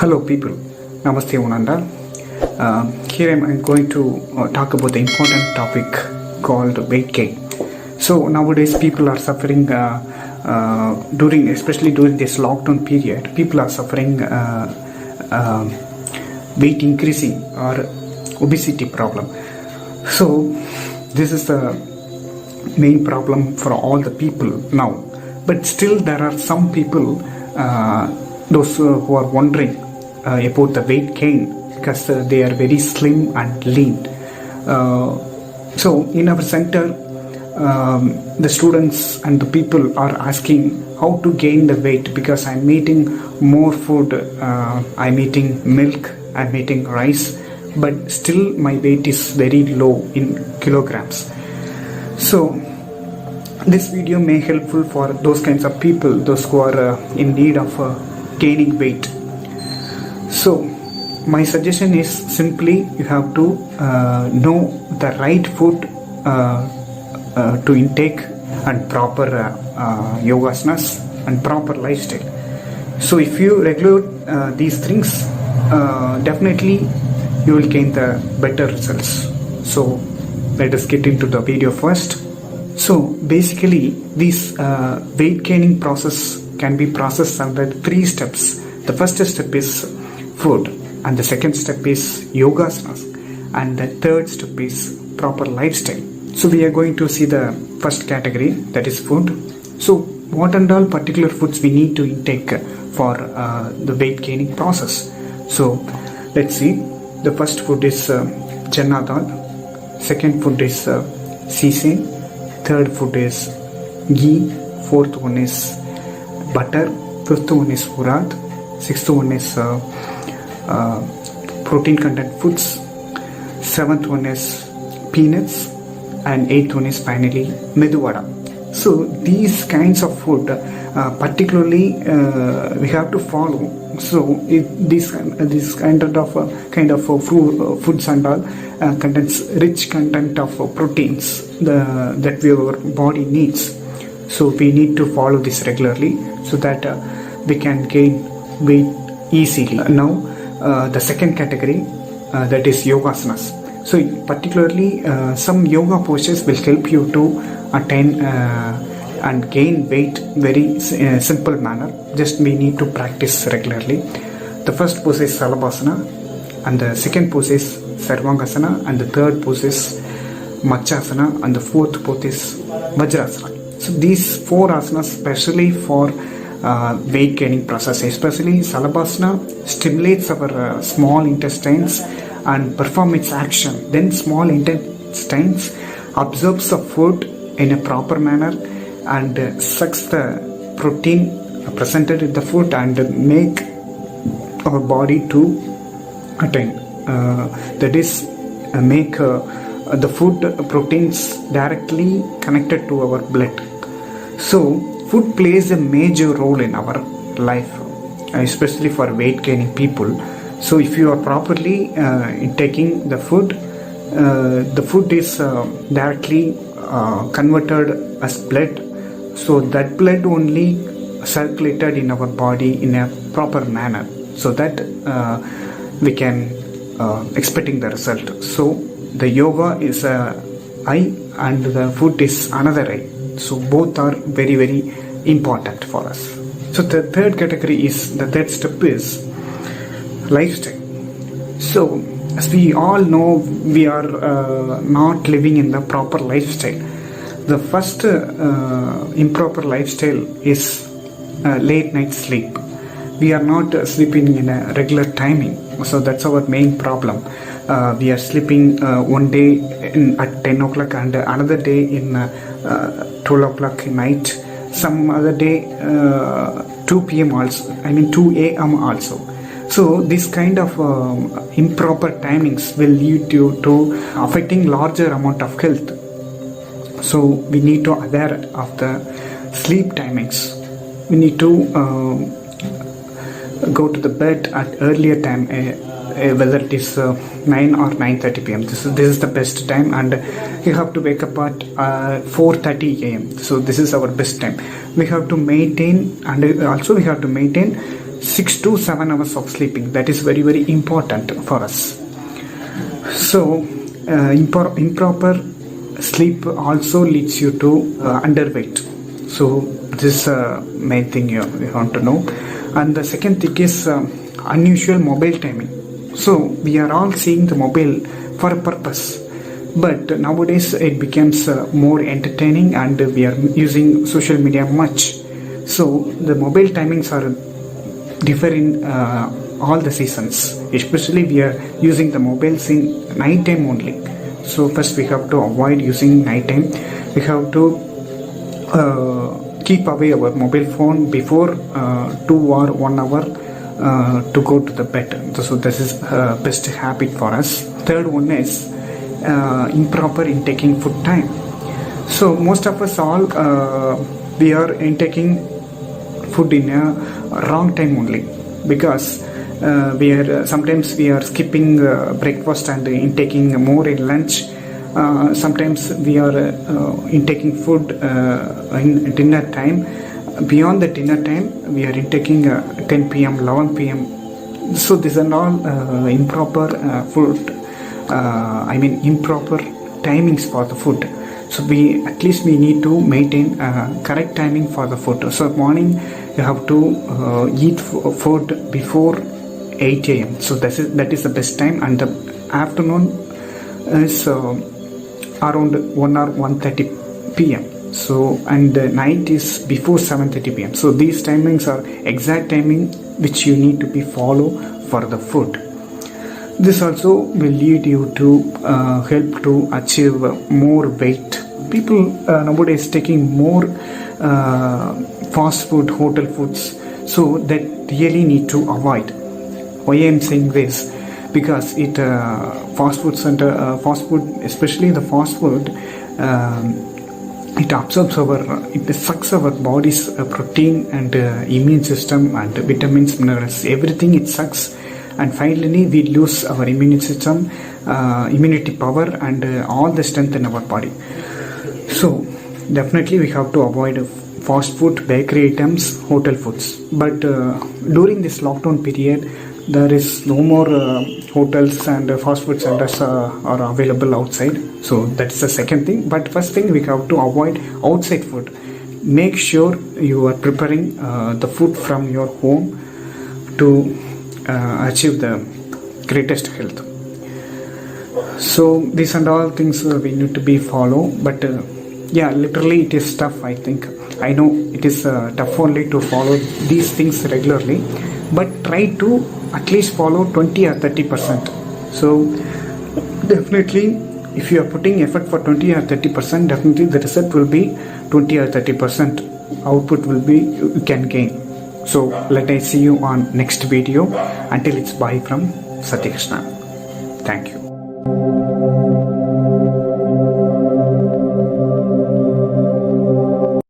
Hello people, Namaste Unanda. Here I'm going to talk about the important topic called weight gain. So nowadays people are suffering especially during this lockdown period, people are suffering weight increasing or obesity problem. So this is the main problem for all the people now. But still there are some people, those who are wondering about the weight gain because they are very slim and lean. So in our center, the students and the people are asking how to gain the weight because I'm eating more food, I'm eating milk, I'm eating rice, but still my weight is very low in kilograms. So this video may helpful for those kinds of people, those who are in need of gaining weight. So my suggestion is simply you have to know the right food to intake and proper yogasanas and proper lifestyle. So if you regulate these things, definitely you will gain the better results. So let us get into the video first. So basically this weight gaining process can be processed under 3 steps. The first step is food, and the second step is yogasanas, and the third step is proper lifestyle. So we are going to see the first category, that is food. So what and all particular foods we need to intake for the weight gaining process. So let's see. The first food is chana dal, second food is sesame, third food is ghee, fourth one is butter, fifth one is urad, sixth one is protein content foods, seventh one is peanuts, and eighth one is finally medu vada. So these kinds of food particularly we have to follow. So this kind of foods and all contains rich content of proteins that our body needs. So we need to follow this regularly so that we can gain weight easily. Now the second category, that is yogasanas. So particularly some yoga postures will help you to attain and gain weight very simple manner. Just we need to practice regularly. The first pose is Salabhasana, and the second pose is Sarvangasana, and the third pose is Machasana, and the fourth pose is Vajrasana. So these 4 asanas specially for weight gaining process, especially Salabhasana stimulates our small intestines and perform its action. Then small intestines absorbs the food in a proper manner and sucks the protein presented in the food and make our body to attain. That is, make the food proteins directly connected to our blood. So food plays a major role in our life, especially for weight gaining people. So if you are properly taking the food is directly converted as blood. So that blood only circulated in our body in a proper manner, so that we can expecting the result. So the yoga is a eye and the food is another eye. So both are very, very important for us. So the third category is, the third step is lifestyle. So as we all know, we are not living in the proper lifestyle. The first improper lifestyle is late night sleep. We are not sleeping in a regular timing. So that's our main problem. We are sleeping one day at 10 o'clock and another day in 12 o'clock night. Some other day 2 p.m. also, 2 a.m. also. So this kind of improper timings will lead to affecting larger amount of health. So we need to aware of the sleep timings. We need to go to the bed at earlier time, whether it is 9 or 9:30 p.m. This is the best time, and you have to wake up at 4:30 a.m. So this is our best time. We have to maintain, and also we have to maintain 6 to 7 hours of sleeping. That is very, very important for us. So improper sleep also leads you to underweight. So this is main thing you want to know. And the second thing is unusual mobile timing. So we are all seeing the mobile for a purpose, but nowadays it becomes more entertaining, and we are using social media much. So the mobile timings are differ in all the seasons. Especially we are using the mobiles in night time only. So first we have to avoid using night time. We have to keep away our mobile phone before 2 or 1 hour to go to the bed. So this is best habit for us. Third one is improper intaking food time. So most of us all we are intaking food in a wrong time only, because we are sometimes we are skipping breakfast and intaking more in lunch. Sometimes we are intaking food in dinner time. Beyond the dinner time, we are intaking 10 p.m., 11 p.m. So these are all improper food. Improper timings for the food. So at least we need to maintain correct timing for the food. So morning you have to eat food before 8 a.m. So that is the best time, and the afternoon is around 1 or 1:30 p.m. So and the night is before 7:30 p.m. So these timings are exact timing which you need to be follow for the food. This also will lead you to help to achieve more weight. People nowadays taking more fast food, hotel foods, so that really need to avoid. Why I am saying this? Because it fast food, especially the fast food, it absorbs it sucks our body's protein and immune system and vitamins, minerals, everything it sucks. And finally we lose our immune system, immunity power, and all the strength in our body. So definitely we have to avoid fast food, bakery items, hotel foods. But during this lockdown period, there is no more hotels and fast food centers are available outside. So that's the second thing. But first thing, we have to avoid outside food. Make sure you are preparing the food from your home to achieve the greatest health. So these and all things we need to be follow. But literally it is tough. I know it is tough only to follow these things regularly, but try to at least follow 20 or 30%. So definitely if you are putting effort for 20 or 30%, definitely the result will be 20 or 30% output will be you can gain. So let I see you on next video. Until it's bye from Satyakrishna. Thank you.